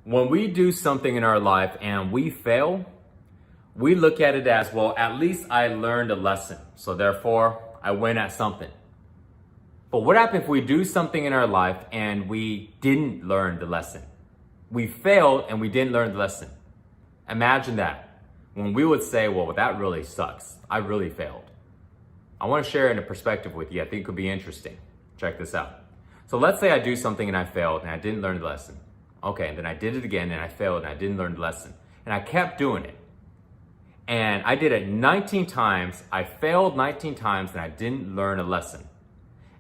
When we do something in our life and we fail, we look at it as, well, at least I learned a lesson. So therefore, I win at something. But what happens if we do something in our life and we didn't learn the lesson? We failed and we didn't learn the lesson. Imagine that. When we would say, well, that really sucks. I really failed. I want to share in a perspective with you. I think it could be interesting. Check this out. So let's say I do something and I failed and I didn't learn the lesson. Okay, and then I did it again and I failed and I didn't learn the lesson. And I kept doing it. And I did it 19 times. I failed 19 times and I didn't learn a lesson.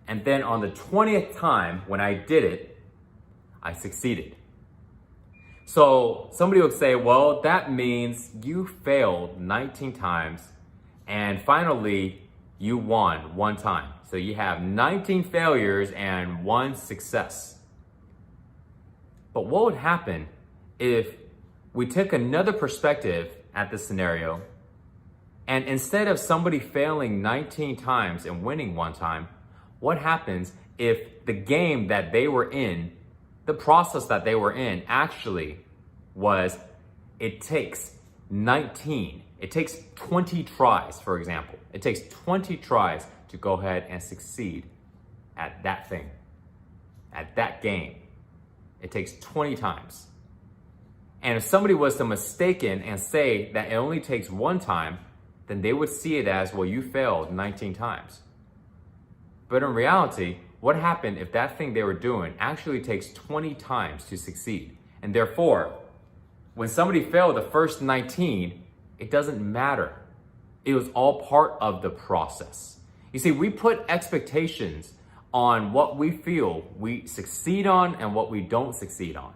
And then on the 20th time when I did it, I succeeded. So somebody would say, well, that means you failed 19 times and finally you won one time. So you have 19 failures and one success. But what would happen if we took another perspective at this scenario, and instead of somebody failing 19 times and winning one time, what happens if the game that they were in, the process that they were in actually was, it takes 19, it takes 20 tries, for example. It takes 20 tries to go ahead and succeed at that thing, at that game. It takes 20 times. And if somebody was to mistaken and say that it only takes one time, then they would see it as, well, you failed 19 times. But in reality, what happened if that thing they were doing actually takes 20 times to succeed? And therefore, when somebody failed the first 19, it doesn't matter. It was all part of the process. You see, we put expectations on what we feel we succeed on and what we don't succeed on.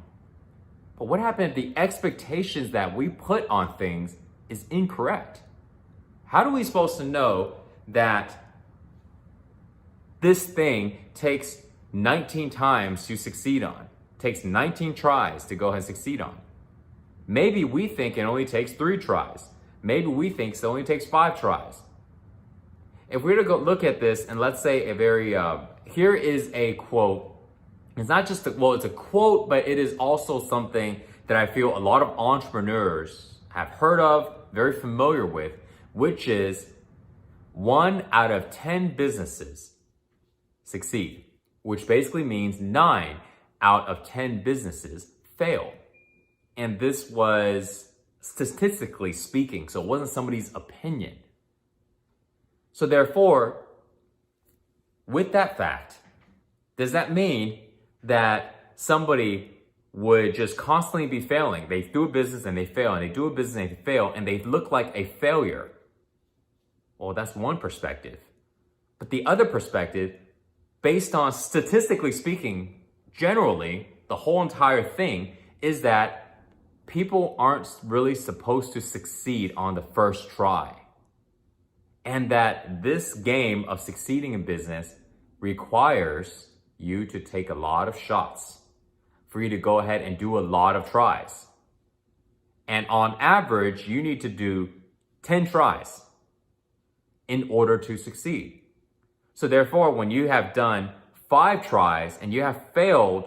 But what happens if the expectations that we put on things is incorrect? How are we supposed to know that this thing takes 19 times to succeed on, takes 19 tries to go ahead and succeed on? Maybe we think it only takes 3 tries. Maybe we think it only takes 5 tries. If we were to go look at this and let's say here is a quote. It's not just it's a quote, but it is also something that I feel a lot of entrepreneurs have heard of, very familiar with, which is 1 out of 10 businesses succeed, which basically means 9 out of 10 businesses fail. And this was statistically speaking, so it wasn't somebody's opinion. So therefore, with that fact, does that mean that somebody would just constantly be failing? They do a business and they fail, and they do a business and they fail, and they look like a failure. Well, that's one perspective. But the other perspective, based on statistically speaking, generally, the whole entire thing is that people aren't really supposed to succeed on the first try. And that this game of succeeding in business requires you to take a lot of shots, for you to go ahead and do a lot of tries. And on average, you need to do 10 tries in order to succeed. So therefore, when you have done 5 tries and you have failed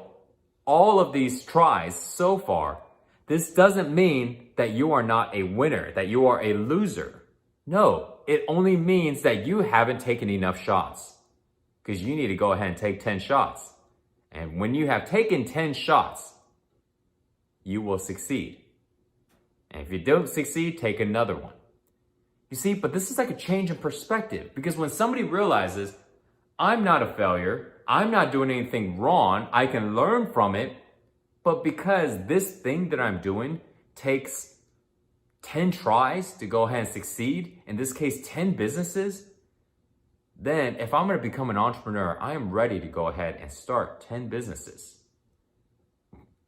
all of these tries so far, this doesn't mean that you are not a winner, that you are a loser. No, it only means that you haven't taken enough shots, because you need to go ahead and take 10 shots. And when you have taken 10 shots, you will succeed. And if you don't succeed, take another one. You see, but this is like a change in perspective, because when somebody realizes, I'm not a failure, I'm not doing anything wrong, I can learn from it, but because this thing that I'm doing takes 10 tries to go ahead and succeed, in this case, 10 businesses, then if I'm going to become an entrepreneur, I am ready to go ahead and start 10 businesses.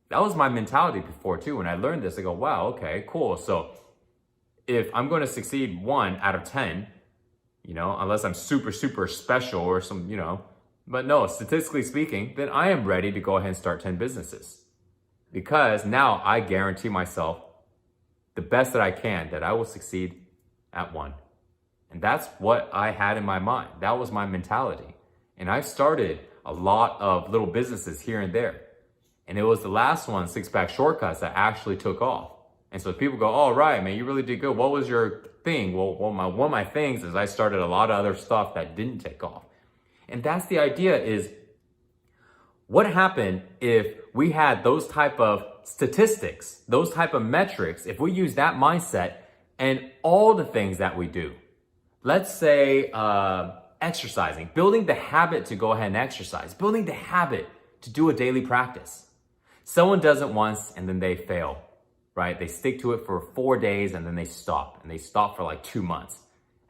That was my mentality before too. When I learned this, I go, wow, okay, cool. So if I'm going to succeed 1 out of 10, unless I'm super, super special or some, but no, statistically speaking, then I am ready to go ahead and start 10 businesses. Because now I guarantee myself the best that I can, that I will succeed at 1. And that's what I had in my mind. That was my mentality. And I started a lot of little businesses here and there. And it was the last one, Six Pack Shortcuts, that actually took off. And so people go, oh, right, man, you really did good. What was your thing? Well, one of my things is I started a lot of other stuff that didn't take off. And that's the idea is, what happened if we had those type of statistics, those type of metrics, if we use that mindset and all the things that we do? Let's say exercising, building the habit to go ahead and exercise, building the habit to do a daily practice. Someone does it once and then they fail, right? They stick to it for 4 days and then they stop. And they stop for like 2 months.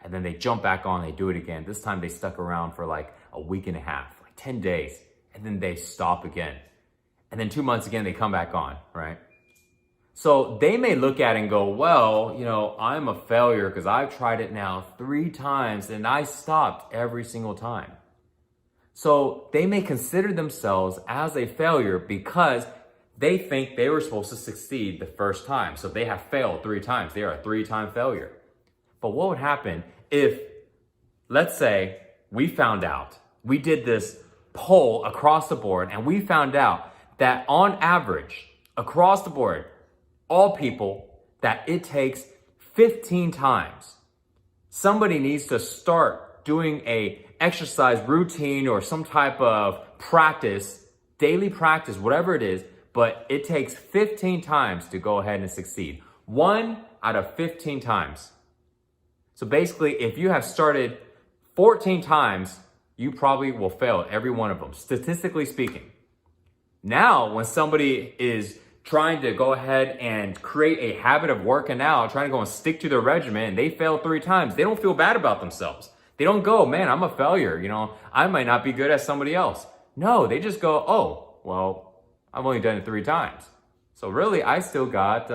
And then they jump back on, they do it again. This time they stuck around for like a week and a half, like 10 days. And then they stop again. And then 2 months again, they come back on, right? So they may look at it and go, well, you know, I'm a failure because I've tried it now 3 times and I stopped every single time. So they may consider themselves as a failure because they think they were supposed to succeed the first time. So they have failed 3 times. They are a 3-time failure. But what would happen if, let's say, we found out, we did this poll across the board and we found out that on average, across the board, all people, that it takes 15 times. Somebody needs to start doing a exercise routine or some type of practice, daily practice, whatever it is, but it takes 15 times to go ahead and succeed. 1 out of 15 times. So basically, if you have started 14 times, you probably will fail every one of them, statistically speaking. Now, when somebody is trying to go ahead and create a habit of working out, trying to go and stick to their regimen, and they fail 3 times, they don't feel bad about themselves. They don't go, man, I'm a failure. You know, I might not be good as somebody else. No, they just go, oh, well, I've only done it 3 times. So really, I still got,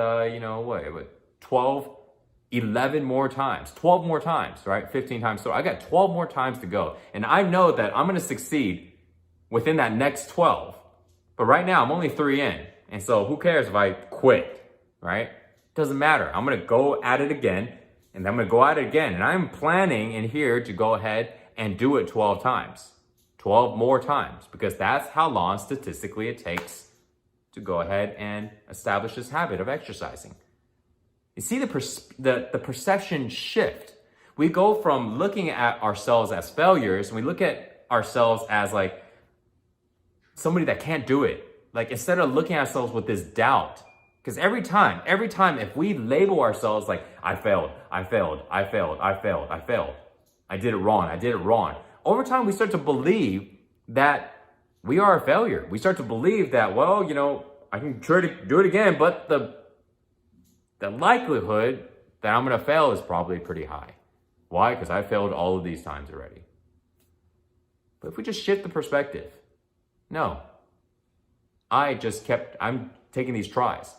11 more times, 12 more times, right? 15 times. So I got 12 more times to go. And I know that I'm going to succeed within that next 12. But right now, I'm only 3 in. And so who cares if I quit, right? Doesn't matter. I'm going to go at it again. And I'm going to go at it again. And I'm planning in here to go ahead and do it 12 times. 12 more times. Because that's how long statistically it takes to go ahead and establish this habit of exercising. You see the perception shift. We go from looking at ourselves as failures, and we look at ourselves as like somebody that can't do it. Like instead of looking at ourselves with this doubt. Because every time if we label ourselves like, I failed, I did it wrong. Over time, we start to believe that we are a failure. We start to believe that, well, you know, I can try to do it again, but the likelihood that I'm going to fail is probably pretty high. Why? Because I failed all of these times already. But if we just shift the perspective, no, I'm taking these tries.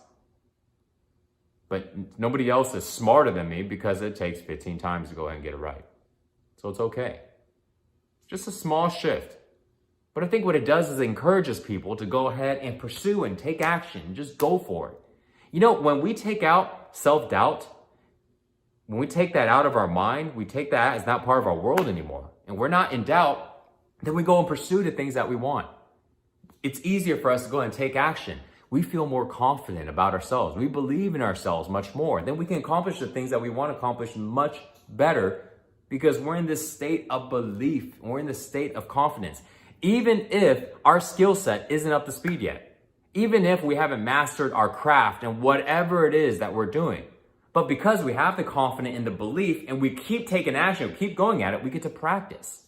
But nobody else is smarter than me because it takes 15 times to go ahead and get it right. So it's okay. Just a small shift. But I think what it does is it encourages people to go ahead and pursue and take action. Just go for it. You know, when we take out self-doubt, when we take that out of our mind, we take that as not part of our world anymore. And we're not in doubt, then we go and pursue the things that we want. It's easier for us to go and take action. We feel more confident about ourselves. We believe in ourselves much more. Then we can accomplish the things that we want to accomplish much better because we're in this state of belief. We're in this state of confidence. Even if our skill set isn't up to speed yet. Even if we haven't mastered our craft and whatever it is that we're doing. But because we have the confidence in the belief and we keep taking action, we keep going at it, we get to practice.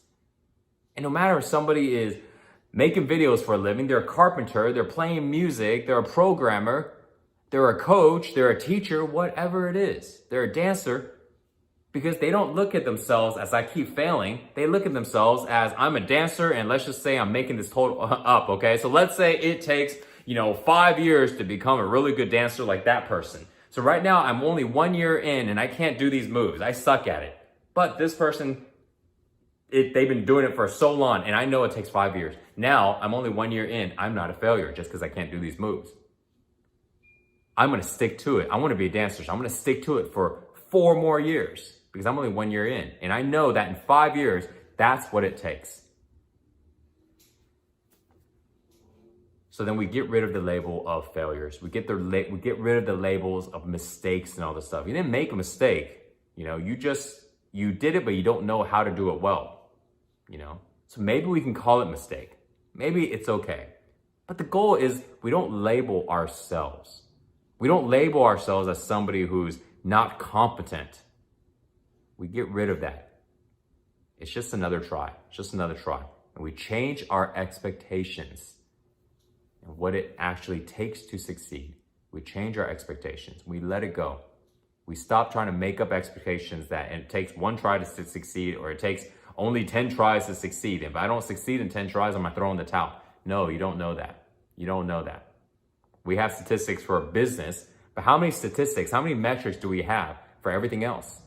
And no matter if somebody is making videos for a living, they're a carpenter, they're playing music, they're a programmer, they're a coach, they're a teacher, whatever it is. They're a dancer. Because they don't look at themselves as I keep failing. They look at themselves as I'm a dancer and let's just say I'm making this total up, okay? So let's say it takes 5 years to become a really good dancer like that person. So right now I'm only 1 year in and I can't do these moves. I suck at it. But this person, they've been doing it for so long and I know it takes 5 years. Now I'm only 1 year in. I'm not a failure just because I can't do these moves. I'm going to stick to it. I want to be a dancer. So I'm going to stick to it for 4 more years because I'm only 1 year in. And I know that in 5 years, that's what it takes. So then we get rid of the label of failures. We get rid of the labels of mistakes and all this stuff. You didn't make a mistake. You did it, but you don't know how to do it well. So maybe we can call it mistake. Maybe it's okay. But the goal is we don't label ourselves. We don't label ourselves as somebody who's not competent. We get rid of that. It's just another try. It's just another try. And we change our expectations and what it actually takes to succeed. We change our expectations. We let it go. We stop trying to make up expectations that it takes one try to succeed, or it takes only 10 tries to succeed. If I don't succeed in 10 tries, I'm gonna throw in the towel. No, you don't know that. You don't know that. We have statistics for a business, but how many metrics do we have for everything else?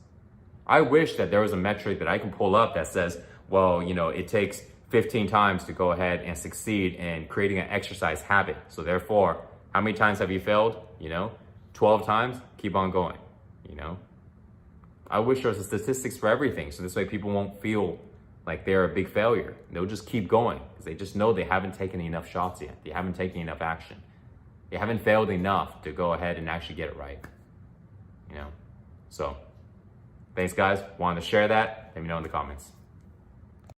I wish that there was a metric that I can pull up that says, well, it takes 15 times to go ahead and succeed in creating an exercise habit. So therefore, how many times have you failed? 12 times, keep on going, I wish there was statistics for everything. So this way people won't feel like they're a big failure. They'll just keep going because they just know they haven't taken enough shots yet. They haven't taken enough action. They haven't failed enough to go ahead and actually get it right. So thanks guys. Wanted to share that. Let me know in the comments.